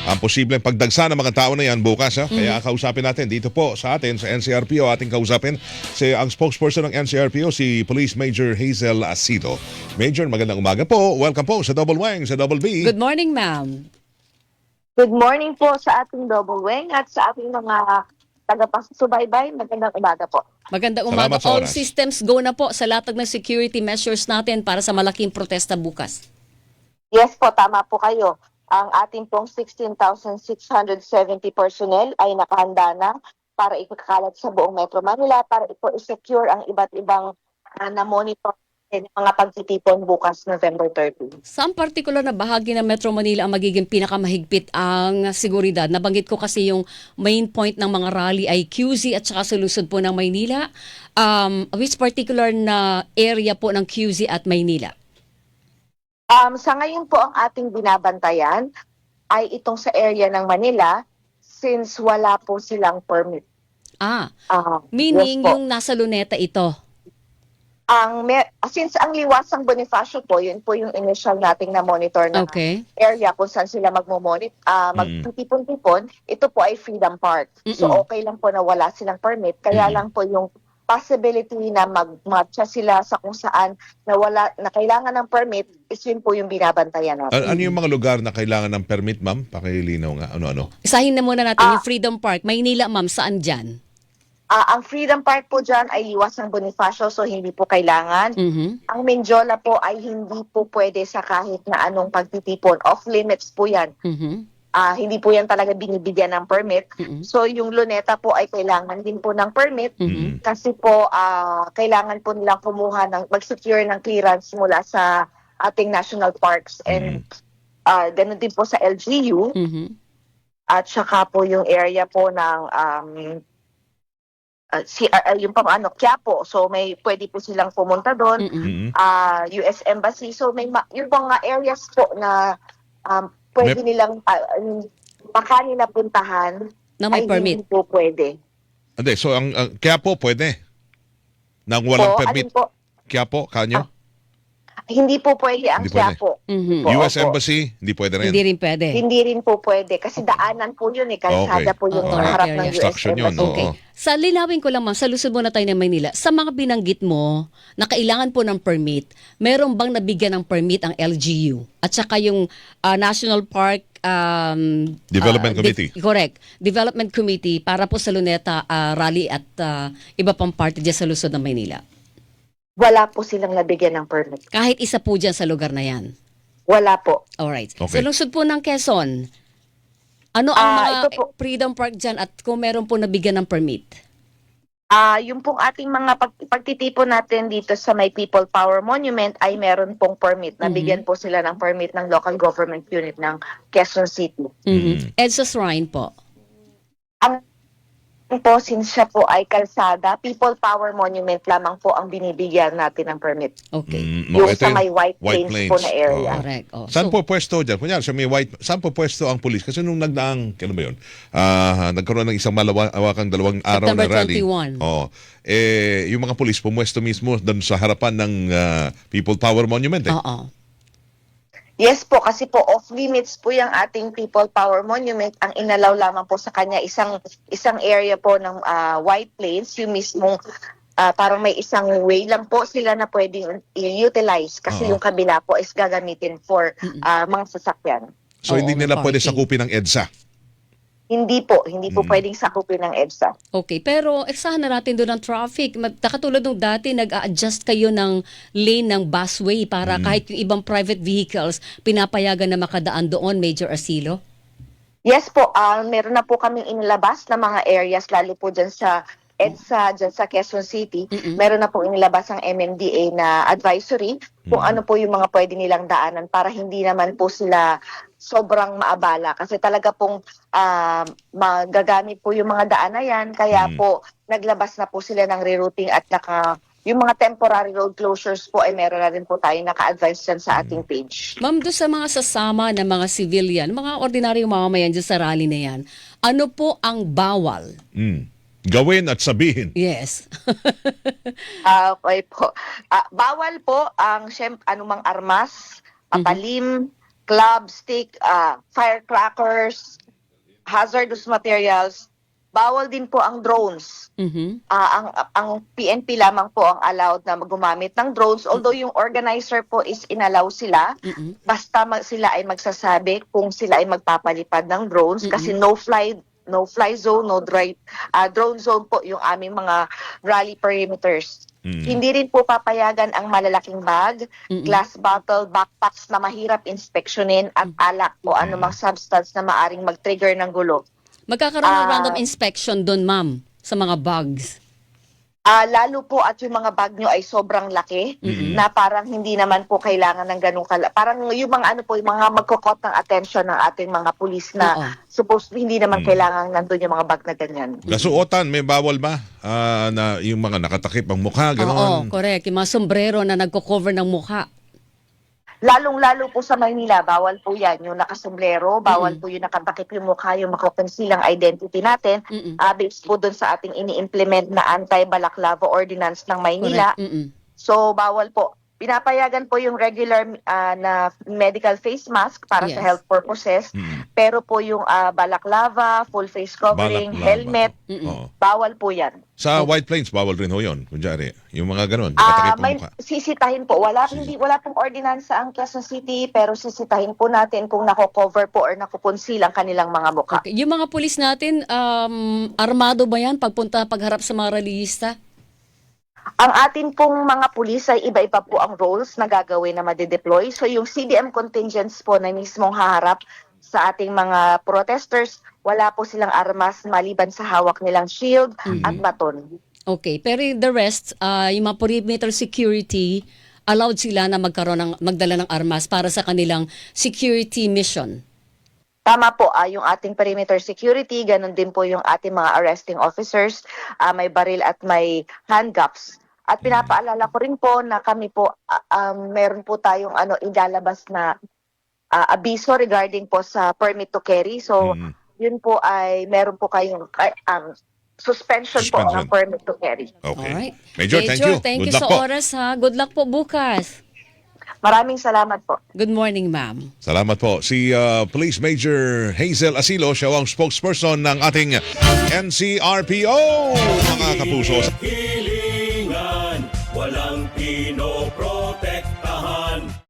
ang posibleng pagdagsa ng mga tao na yan bukas. Kaya kausapin natin dito po sa atin sa NCRPO, ating kausapin ang spokesperson ng NCRPO, si Police Major Hazel Asido. Major, magandang umaga po. Welcome po sa Double Wang, sa Double B. Good morning, ma'am. Good morning po sa ating Double Wang at sa ating mga tagapasubaybay. Magandang umaga po. Magandang Salamat umaga. sa All oras. systems go na po sa latag ng security measures natin para sa malaking protesta bukas. Yes po, tama po kayo. Ang ating pong 16,670 personnel ay nakahanda na para ipagkalat sa buong Metro Manila para ito i-secure ang iba't ibang na-monitor ng mga pagtitipon bukas November 30. Saan partikular na bahagi ng Metro Manila ang magiging pinakamahigpit ang seguridad? Nabanggit ko kasi yung main point ng mga rally ay QZ at saka sa lungsod po ng Maynila. Which particular na area po ng QZ at Maynila? Sa ngayon po ang ating binabantayan ay itong sa area ng Manila since wala po silang permit. Meaning yes po. yung nasa Luneta ito. Since ang Liwasang Bonifacio po, yun po yung initial nating na-monitor na area kung saan sila magtitipon-tipon, ito po ay Freedom Park. So okay lang po na wala silang permit, kaya lang po yung possibility na magmatcha sila sa kung saan na kailangan ng permit is yun po yung binabantayan natin. Ano yung mga lugar na kailangan ng permit, ma'am? Pakilinaw nga. Ano-ano? Isahin na muna natin yung Freedom Park. Maynila, ma'am, saan dyan? Ang Freedom Park po dyan ay Liwasang Bonifacio, so hindi po kailangan. Ang Menjola po ay hindi po pwede sa kahit na anong pagtitipon. Off limits po yan. Hindi po yan talaga binibigyan ng permit. So yung Luneta po ay kailangan din po ng permit kasi po kailangan po nilang kumuha mag-secure ng clearance mula sa ating national parks and ganun din po sa LGU at saka po yung area po ng yung Quiapo. So may pwede po silang pumunta doon. US Embassy. So may yung mga areas po na pwede nilang baka nila puntahan na may permit. Hindi po pwede. Hindi, so ang Quiapo pwede? Nang walang permit? Quiapo, kanyo? Hindi po pwede ang Hindi pwede. Quiapo. US Embassy, hindi pwede rin? Hindi rin pwede. Hindi rin po pwede kasi daanan po yun kalsada po yung harap ng US Obstruction yun, Embassy. Okay. Sa linawin ko lang, ma'am, sa lusod muna tayo ng Maynila, sa mga binanggit mo na kailangan po ng permit, meron bang nabigyan ng permit ang LGU? At saka yung National Park Development Committee. Correct. Development Committee para po sa Luneta Rally at iba pang party dyan sa lusod ng Maynila. Wala po silang nabigyan ng permit. Kahit isa po dyan sa lugar na yan? Wala po. Alright. Okay. Sa lungsod po ng Quezon, ano ang mga Freedom Park dyan at kung meron po nabigyan ng permit? Yung pong ating mga pagtitipon natin dito sa may People Power Monument ay meron pong permit. Nabigyan po sila ng permit ng local government unit ng Quezon City. EDSA Shrine po. Ang po, since siya po ay kalsada, People Power Monument lamang po ang binibigyan natin ng permit. Okay. Yung sa may White Plains po na area. Correct. Saan po pwesto dyan? Kunyari, sa may saan po pwesto ang pulis? Kasi nung nagdaang, kailan ba yun? Nagkaroon ng isang malawakang 2 araw na rally. September 21. Yung mga pulis pumwesto mismo doon sa harapan ng People Power Monument. Oo. Yes po, kasi po off-limits po yung ating People Power Monument. Ang inalaw lamang po sa kanya isang area po ng White Plains, yung mismong parang may isang way lang po sila na pwedeng i-utilize kasi yung kabila po is gagamitin for mga sasakyan. So hindi nila pwede sakupin ng EDSA? Hindi po pwedeng sakupin ng EDSA. Okay, pero eksahan na natin doon ang traffic. Katulad nung dati, nag-a-adjust kayo ng lane ng busway para kahit yung ibang private vehicles, pinapayagan na makadaan doon, Major Asilo? Yes po, meron na po kaming inilabas na mga areas, lalo po dyan sa EDSA, dyan sa Quezon City. Meron na po inilabas ang MMDA na advisory kung ano po yung mga pwede nilang daanan para hindi naman po sila sobrang maabala. Kasi talaga pong magagamit po yung mga daan na yan. Kaya po naglabas na po sila ng rerouting at yung mga temporary road closures po ay meron na rin po tayo naka-advise dyan sa ating page. Ma'am, doon sa mga sasama ng mga civilian, mga ordinaryong mamamayan dyan sa rally na yan, ano po ang bawal? Gawin at sabihin. Yes. Okay po. Bawal po ang anumang armas, patalim, club, stick, firecrackers, hazardous materials. Bawal din po ang drones. Ang PNP lamang po ang allowed na gumamit ng drones, although yung organizer po is inallow sila, basta sila ay magsasabi kung sila ay magpapalipad ng drones, kasi no fly zone, drone zone po yung aming mga rally perimeters. Hindi rin po papayagan ang malalaking bag, glass bottle, backpacks na mahirap inspeksyonin, at alak o anumang substance na maaring mag-trigger ng gulo. Magkakaroon ng random inspection doon, ma'am, sa mga bags. Lalo po at yung mga bag nyo ay sobrang laki, na parang hindi naman po kailangan ng ganung parang yung mga yung mga magkukot ng attention ng ating mga pulis na hindi naman kailangan nandun yung mga bag na ganyan. Kasuotan, may bawal ba? Na yung mga nakatakip ang mukha, gano'n? Oo, correct. Yung mga sombrero na nagko-cover ng mukha. Lalong-lalo po sa Maynila, bawal po yan. Yung nakasombrero, bawal po yung nakatakip yung mukha, yung makakonsilang identity natin. Based po dun sa ating ini-implement na anti-balaklava ordinance ng Maynila. So, bawal po. Pinapayagan po yung regular na medical face mask para sa health purposes. Pero po yung balaklava, full face covering, helmet, bawal po yan. Sa White Plains, bawal rin ho yun. Kunyari, yung mga gano'n, nakatakip ang mukha. Sisitahin po. Wala pong ordinansa ang Quezon City, pero sisitahin po natin kung nako-cover po or nakukonceal ang kanilang mga mukha. Okay. Yung mga pulis natin, armado ba yan pagharap sa mga rallyista? Ang atin pong mga pulis ay iba-iba po ang roles na gagawin na madedeploy. So yung CDM contingents po na mismong haharap sa ating mga protesters, wala po silang armas maliban sa hawak nilang shield at baton. Okay, pero the rest, yung mga perimeter security, allowed sila na magdala ng armas para sa kanilang security mission. Tama po, yung ating perimeter security, ganun din po yung ating mga arresting officers, may baril at may handcuffs. At pinapaalala ko rin po na kami po, meron po tayong ilalabas na abiso regarding po sa permit to carry. So, yun po ay meron po kayong suspension po ng permit to carry. Okay. Alright. Major, thank you. Thank Good you luck sa po. oras, ha. Good luck po bukas. Maraming salamat po. Good morning, ma'am. Salamat po. Si Police Major Hazel Asilo, siya ang spokesperson ng ating NCRPO, mga kapuso.